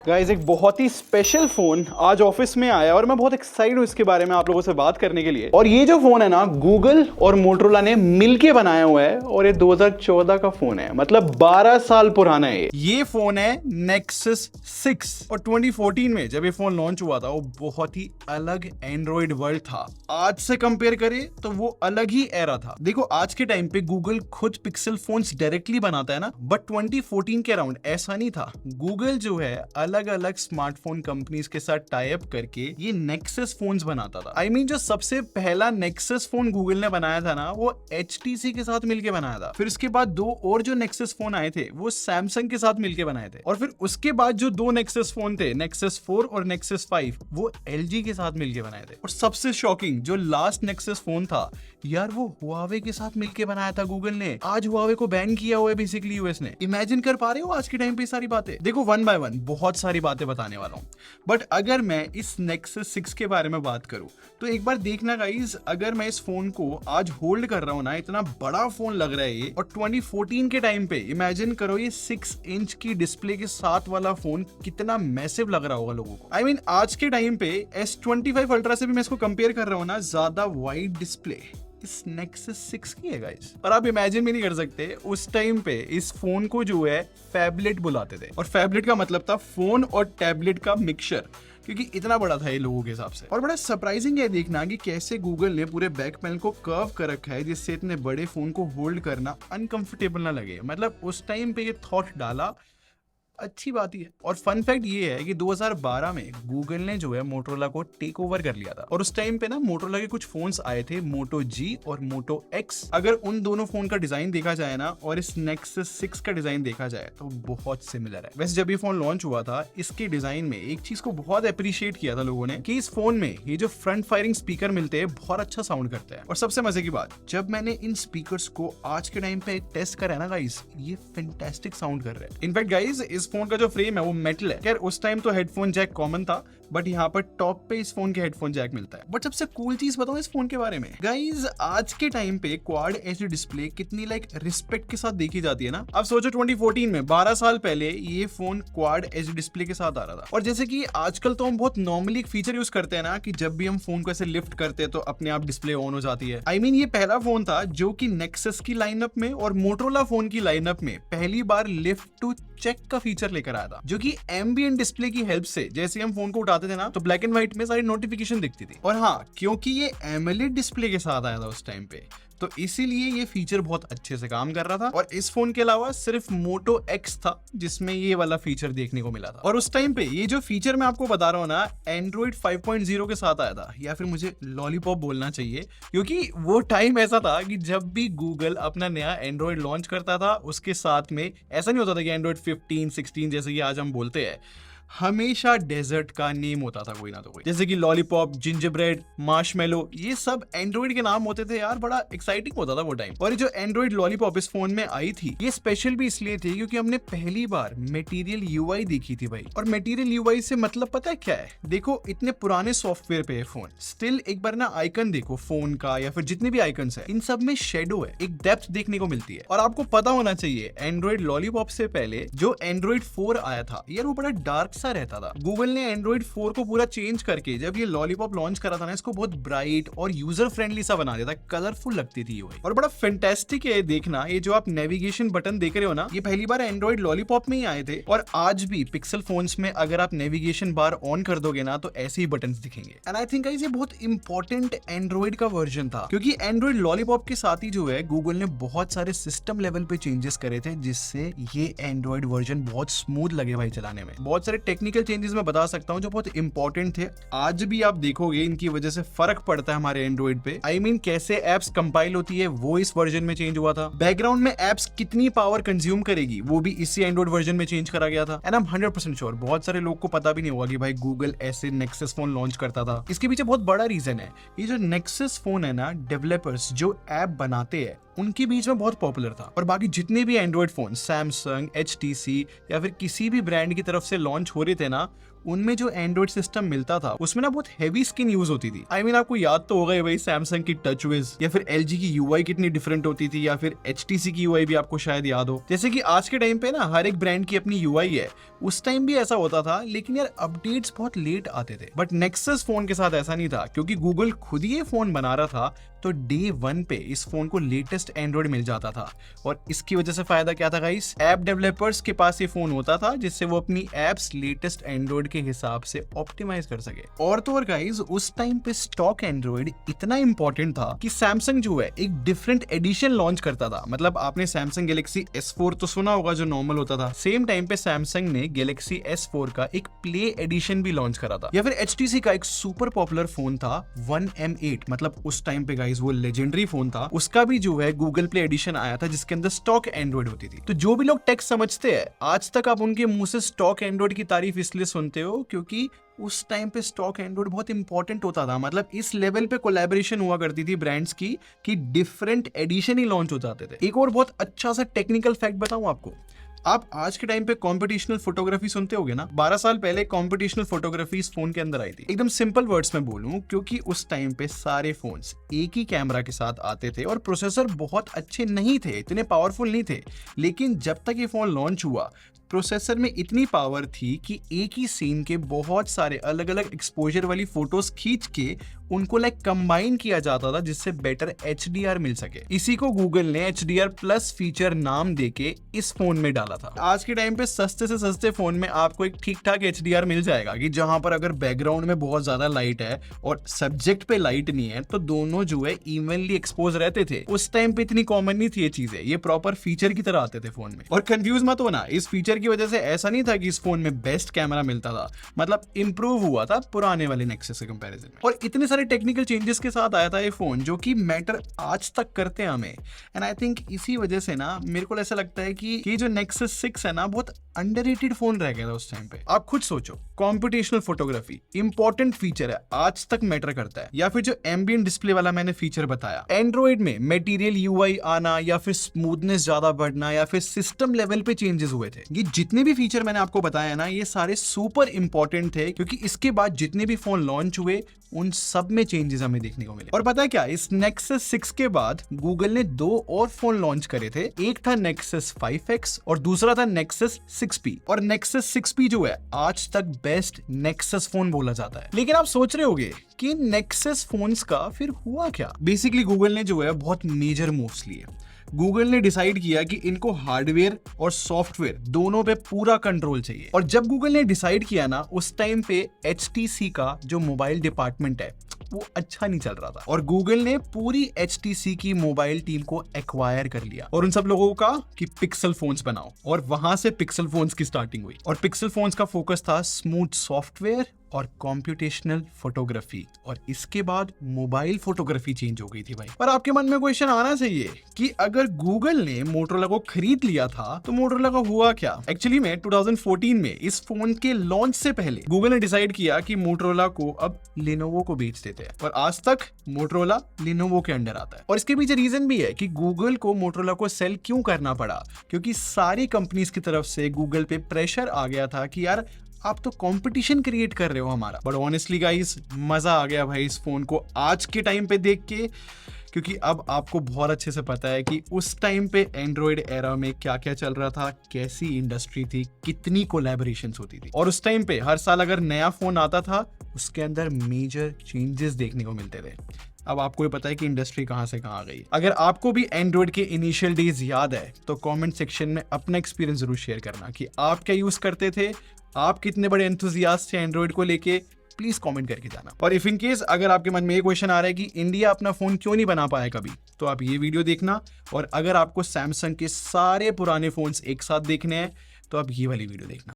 Guys एक बहुत ही special phone आज ऑफिस में आया और मैं बहुत एक्साइटेड हूँ इसके बारे में आप लोगों से बात करने के लिए। और ये जो फोन है ना, गूगल और मोटरोला ने मिलके बनाया हुआ है और ये 2014 का फोन है, मतलब 12 साल पुराना है। ये फोन है Nexus 6 और 2014 में जब ये फोन लॉन्च हुआ था वो बहुत ही अलग एंड्रॉइड वर्ल्ड था। आज से कंपेयर करें तो वो अलग ही एरा था। देखो आज के टाइम पे गूगल खुद पिक्सल फोन्स डायरेक्टली बनाता है ना, बट 2014 के अराउंड ऐसा नहीं था। गूगल जो है अलग अलग स्मार्टफोन कंपनीज के साथ टाई अप करके ये Nexus फोन्स बनाता था। I mean, जो सबसे पहला Nexus फोन गूगल ने बनाया था ना, वो HTC के साथ मिलके बनाया था। फिर उसके बाद दो और जो Nexus फोन आए थे वो सैमसंग के साथ मिलके बनाए थे। और फिर उसके बाद जो दो Nexus फोन थे, Nexus 4 और Nexus 5, वो LG के साथ मिलके बनाए थे। और सबसे शॉकिंग जो लास्ट Nexus फोन था यार, वो Huawei के साथ मिलके बनाया था गूगल ने। आज Huawei को बैन किया हुआ है बेसिकली यूएस ने। इमेजिन कर पा रहे हो आज के टाइम पे सारी बातें? देखो वन बाय वन बहुत सारी बातें बताने वाला हूँ, बट अगर मैं इस Nexus 6 के बारे में बात करूँ तो एक बार देखना गाइस, अगर मैं इस फोन को आज होल्ड कर रहा हूँ ना, इतना बड़ा फोन लग रहा है ये। और 2014 के टाइम पे इमेजिन करो ये 6 इंच की डिस्प्ले के साथ वाला फोन कितना मैसिव लग रहा होगा लोगों को। I mean, आज के टाइम पे S25 अल्ट्रा से भी मैं इसको कंपेयर कर रहा हूँ ना, ज्यादा वाइड डिस्प्ले इस Nexus 6 की है गाइस। पर आप इमेजिन भी नहीं कर सकते उस टाइम पे इस फोन को जो है फैबलेट बुलाते थे, और फैबलेट का मतलब था फोन और टैबलेट का मिक्सचर, क्योंकि इतना बड़ा था ये लोगों के हिसाब से। और बड़ा सरप्राइजिंग है देखना कि कैसे गूगल ने पूरे बैक पैनल को कर्व कर रखा है जिससे इतने बड़े फोन को होल्ड करना अनकंफर्टेबल ना लगे। मतलब उस टाइम पे ये थॉट डाला, अच्छी बात ही है। और फन फैक्ट ये है कि 2012 में गूगल ने जो है मोटोरोला को टेक ओवर कर लिया था। और उस टाइम पे ना मोटोरोला के कुछ फोन्स आए थे, मोटो जी और मोटो एक्स। अगर उन दोनों फोन का डिजाइन देखा जाए ना और इस Nexus 6 का डिजाइन देखा जाए तो बहुत सिमिलर है। वैसे जब ये फोन लॉन्च हुआ था, इसके डिजाइन में एक चीज को बहुत अप्रिशिएट किया था लोगों ने कि इस फोन में ये जो फ्रंट फायरिंग स्पीकर मिलते हैं बहुत अच्छा साउंड करते हैं। और सबसे मजे की बात, जब मैंने इन स्पीकर्स को आज के टाइम पे टेस्ट करा है ना गाइस, ये फैंटास्टिक साउंड कर रहे हैं। इनफैक्ट गाइस, इस फोन का जो फ्रेम है वो मेटल है। खैर उस टाइम तो हेडफोन जैक कॉमन था, बट यहाँ पर टॉप पे इस फोन के हेडफोन जैक मिलता है। बट सबसे कूल चीज बताऊं इस फोन के बारे में गाइस, आज के टाइम पे क्वाड एचडी डिस्प्ले कितनी रिस्पेक्ट के साथ देखी जाती है ना। अब सोचो 2014 में 12 साल पहले ये फोन क्वाड एचडी डिस्प्ले के साथ आ रहा था। और जैसे कि आजकल तो हम बहुत नॉर्मली एक फीचर यूज करते हैं ना कि जब भी हम फोन को ऐसे लिफ्ट करते हैं तो अपने आप डिस्प्ले ऑन हो जाती है। I mean, ये पहला फोन था जो कि Nexus की लाइनअप में और मोटोरोला फोन की लाइनअप में पहली बार लिफ्ट टू चेक का फीचर लेकर आया था, जो कि एम्बिएंट डिस्प्ले की हेल्प से जैसे हम फोन को उठाते थे ना तो ब्लैक एंड व्हाइट में सारी नोटिफिकेशन दिखती थी। और हाँ, क्योंकि ये एमोलेड डिस्प्ले के साथ आया था उस टाइम पे, तो इसीलिए ये फीचर बहुत अच्छे से काम कर रहा था। और इस फोन के अलावा सिर्फ मोटो एक्स था जिसमें ये वाला फीचर देखने को मिला था। और उस टाइम पे ये जो फीचर मैं आपको बता रहा हूँ ना, एंड्रॉइड 5.0 के साथ आया था, या फिर मुझे लॉलीपॉप बोलना चाहिए, क्योंकि वो टाइम ऐसा था कि जब भी गूगल अपना नया एंड्रॉइड लॉन्च करता था उसके साथ में ऐसा नहीं होता था कि एंड्रॉइड 15, 16 जैसे कि आज हम बोलते हैं, हमेशा डेजर्ट का नेम होता था कोई ना तो कोई, जैसे कि लॉलीपॉप, जिंजरब्रेड, मार्शमेलो, ये सब एंड्रॉइड के नाम होते थे यार। बड़ा एक्साइटिंग होता था वो टाइम। और ये जो एंड्रॉइड लॉलीपॉप इस फोन में आई थी, ये स्पेशल भी इसलिए थी क्योंकि हमने पहली बार मटेरियल यूआई देखी थी भाई। और मटेरियल यूआई से मतलब पता है क्या है? देखो इतने पुराने सॉफ्टवेयर पे है फोन, स्टिल एक बार ना आइकन देखो फोन का या फिर जितने भी आइकन्स है, इन सब में शेडो है, एक डेप्थ देखने को मिलती है। और आपको पता होना चाहिए एंड्रॉइड लॉलीपॉप से पहले जो एंड्रॉइड 4 आया था यार, वो बड़ा डार्क सा रहता था। गूगल ने एंड्रॉइड 4 को पूरा चेंज करके जब ये लॉलीपॉप लॉन्च करा था ना, इसको बहुत ब्राइट और यूजर फ्रेंडली सा बना दिया था, कलरफुल लगती थी ये। और बड़ा फैंटास्टिक है देखना, ये जो आप नेविगेशन बटन देख रहे हो ना, ये पहली बार एंड्रॉइड लॉलीपॉप में ही आए थे। और आज भी पिक्सल फोन्स में अगर आप नेविगेशन बार ऑन कर दोगे ना तो ऐसे ही बटन दिखेंगे। एंड आई थिंक ये बहुत इंपॉर्टेंट एंड्रॉइड का वर्जन था, क्योंकि एंड्रॉइड लॉलीपॉप के साथ ही जो है गूगल ने बहुत सारे सिस्टम लेवल पे चेंजेस करे थे, जिससे ये एंड्रॉइड वर्जन बहुत स्मूथ लगे भाई चलाने में। बहुत सारे टेक्निकल चेंजेस मैं बता सकता हूं जो बहुत इंपॉर्टेंट थे। आज भी आप देखोगे इनकी वजह से फर्क पड़ता है हमारे एंड्रॉइड पे। I mean, कैसे एप्स कंपाइल होती है वो इस वर्जन में चेंज हुआ था। बैकग्राउंड में एप्स कितनी पावर कंज्यूम करेगी वो भी इसी एंड्रॉइड वर्जन में चेंज करा गया था। एंड आई एम 100% श्योर बहुत सारे लोग को पता भी नहीं होगा कि भाई गूगल ऐसे Nexus फोन लॉन्च करता था। इसके पीछे बहुत बड़ा रीजन है। ये जो Nexus फोन है ना, डेवलपर्स जो ऐप बनाते हैं उनके बीच में बहुत पॉपुलर था। और बाकी जितने भी एंड्रॉइड फोन सैमसंग, HTC या फिर किसी भी ब्रांड की तरफ से लॉन्च हो रहे थे ना, उनमें जो एंड्रॉइड सिस्टम मिलता था उसमें ना बहुत हेवी स्किन यूज होती थी। I mean, आपको याद तो होगा भाई सैमसंग की टचविज या फिर LG की UI कितनी डिफरेंट होती थी, या फिर HTC की UI भी आपको शायद याद हो। जैसे कि आज के टाइम पे ना हर एक ब्रांड की अपनी UI है, उस टाइम भी ऐसा होता था, लेकिन यार अपडेट्स बहुत लेट आते थे। बट नेक्सस फोन के साथ ऐसा नहीं था, क्योंकि गूगल खुद ये फोन बना रहा था, तो डे 1 पे इस फोन को लेटेस्ट एंड्रॉइड मिल जाता था। और इसकी वजह से फायदा क्या था गाइस, ऐप डेवलपर्स के पास ये फोन होता था जिससे वो अपनी एप्स लेटेस्ट एंड्रॉइड के हिसाब से ऑप्टिमाइज कर सके। और तो और गाइस, उस टाइम पे स्टॉक एंड्रॉइड इतना इंपॉर्टेंट था कि सैमसंग जो है एक डिफरेंट एडिशन लॉन्च करता था। मतलब आपने सैमसंग गैलेक्सी S4 तो सुना होगा जो नॉर्मल होता था, सेम टाइम पे सैमसंग ने गैलेक्सी S4 का एक प्ले एडिशन भी लॉन्च करा था। या फिर HTC का एक सुपर पॉपुलर फोन था 1M8, मतलब उस टाइम पे गाइस वो लेजेंडरी फोन था, उसका भी जो है गूगल प्ले एडिशन आया था जिसके अंदर स्टॉक एंड्रॉइड होती थी। तो जो भी लोग टेक समझते हैं, आज तक आप उनके मुंह से स्टॉक एंड्रॉइड की तारीफ इसलिए सुनते हो क्योंकि उस टाइम पे स्टॉक एंड्रॉइड बहुत इंपॉर्टेंट होता था। मतलब इस लेवल पे कोलैबोरेशन हुआ करती थी ब्रांड्स की कि डिफरेंट एडिशन ही लॉन्च हो जाते थे। एक और बहुत अच्छा सा टेक्निकल फैक्ट बताऊं आपको, आप आज के टाइम पे कॉम्पिटिशनल फोटोग्राफी सुनते होगे ना, 12 साल पहले कॉम्पिटिशनल फोटोग्राफी इस फोन के अंदर आई थी। एकदम सिंपल वर्ड्स में बोलूं, क्योंकि उस टाइम पे सारे फोन्स एक ही कैमरा के साथ आते थे और प्रोसेसर बहुत अच्छे नहीं थे, इतने पावरफुल नहीं थे। लेकिन जब तक ये फोन लॉन्च हुआ, प्रोसेसर में इतनी पावर थी कि एक ही सीन के बहुत सारे अलग अलग एक्सपोजर वाली फोटोज खींच के उनको कंबाइन किया जाता था जिससे बेटर HDR मिल सके। इसी को गूगल ने HDR प्लस फीचर नाम देके इस फोन में डाला था। आज के टाइम पे सस्ते से सस्ते फोन में आपको एक ठीक ठाक HDR मिल जाएगा कि जहां पर अगर बैकग्राउंड में बहुत ज्यादा लाइट है और सब्जेक्ट पे लाइट नहीं है तो दोनों जो है इवनली एक्सपोज रहते थे। उस टाइम पे इतनी कॉमन नहीं थी ये चीजें, ये प्रॉपर फीचर की तरह आते थे फोन में। और कंफ्यूज मत होना, इस फीचर की वजह से ऐसा नहीं था कि इस फोन में बेस्ट कैमरा मिलता था, मतलब इंप्रूव हुआ था पुराने वाले नेक्सस के कंपैरिजन में। और इतने सारे टेक्निकल चेंजेस के साथ आया था ये फोन जो कि मैटर आज तक करते हैं हमें। एंड आई थिंक इसी वजह से ना मेरे को ऐसा लगता है कि ये जो नेक्सस 6 है ना, बहुत अंडररेटेड फोन रह गया था उस टाइम पे। आप खुद सोचो, कॉम्पिटिशनल फोटोग्राफी इंपॉर्टेंट फीचर है, आज तक मैटर करता है। या फिर जो एम्बिएंट डिस्प्ले वाला मैंने फीचर बताया, एंड्रॉइड में मटेरियल UI आना या फिर स्मूथनेस ज्यादा बढ़ना या फिर सिस्टम लेवल पे चेंजेस हुए थे। ये जितने भी फीचर मैंने आपको बताया ना, ये सारे सुपर इंपॉर्टेंट थे क्योंकि इसके बाद जितने भी फोन लॉन्च हुए उन सब में चेंजेस हमें देखने को मिले। और पता है क्या, इस Nexus 6 के बाद गूगल ने 2 और फोन लॉन्च करे थे। एक था Nexus 5X और दूसरा था Nexus 6P। और Nexus 6P जो है आज तक बेस्ट Nexus फोन बोला जाता है। लेकिन आप सोच रहे होगे कि Nexus फोन्स का फिर हुआ क्या। बेसिकली गूगल ने जो है बहुत मेजर मूव्स लिए। गूगल ने डिसाइड किया कि इनको हार्डवेयर और सॉफ्टवेयर दोनों पे पूरा कंट्रोल चाहिए। और जब गूगल ने डिसाइड किया ना, उस टाइम पे HTC का जो मोबाइल डिपार्टमेंट है वो अच्छा नहीं चल रहा था और गूगल ने पूरी HTC की मोबाइल टीम को एक्वायर कर लिया और उन सब लोगों को कहा कि पिक्सल फोन्स बनाओ। और वहां से पिक्सल फोन्स की स्टार्टिंग हुई। और पिक्सल फोन्स का फोकस था स्मूथ सॉफ्टवेयर और कंप्यूटेशनल फोटोग्राफी। और इसके बाद मोबाइल फोटोग्राफी चेंज हो गई थी भाई। पर आपके मन में क्वेश्चन आना चाहिए कि अगर गूगल ने मोटोरोला को खरीद लिया था तो मोटोरोला का हुआ क्या। एक्चुअली में 2014 में इस फोन के लॉन्च से पहले गूगल ने डिसाइड किया कि मोटोरोला को अब लिनोवो को बेच देते हैं और आज तक मोटोरोला लिनोवो के अंडर आता है। और इसके पीछे रीजन भी है कि गूगल को मोटोरोला को सेल क्यों करना पड़ा, क्योंकि सारी कंपनीज की तरफ से गूगल पे प्रेशर आ गया था कि यार आप तो कंपटीशन क्रिएट कर रहे हो हमारा। बट ऑनेस्टली गाइस, मजा आ गया भाई इस फोन को आज के टाइम पे देख के, क्योंकि अब आपको बहुत अच्छे से पता है कि उस टाइम पे एंड्रॉइड एरा में क्या क्या चल रहा था, कैसी इंडस्ट्री थी, कितनी कोलैबोरेशंस होती थी। और उस टाइम पे हर साल अगर नया फोन आता था उसके अंदर मेजर चेंजेस देखने को मिलते थे। अब आपको ये पता है कि इंडस्ट्री कहां से कहां आ गई। अगर आपको भी एंड्रॉइड के इनिशियल डेज याद है तो कमेंट सेक्शन में अपना एक्सपीरियंस जरूर शेयर करना कि आप क्या यूज करते थे, आप कितने बड़े एंथुसियास्ट थे एंड्रॉइड को लेके, प्लीज कमेंट करके जाना। और इफ इन केस अगर आपके मन में ये क्वेश्चन आ रहा है कि इंडिया अपना फोन क्यों नहीं बना पाया कभी, तो आप ये वीडियो देखना। और अगर आपको सैमसंग के सारे पुराने फोन्स एक साथ देखने हैं तो आप ये वाली वीडियो देखना।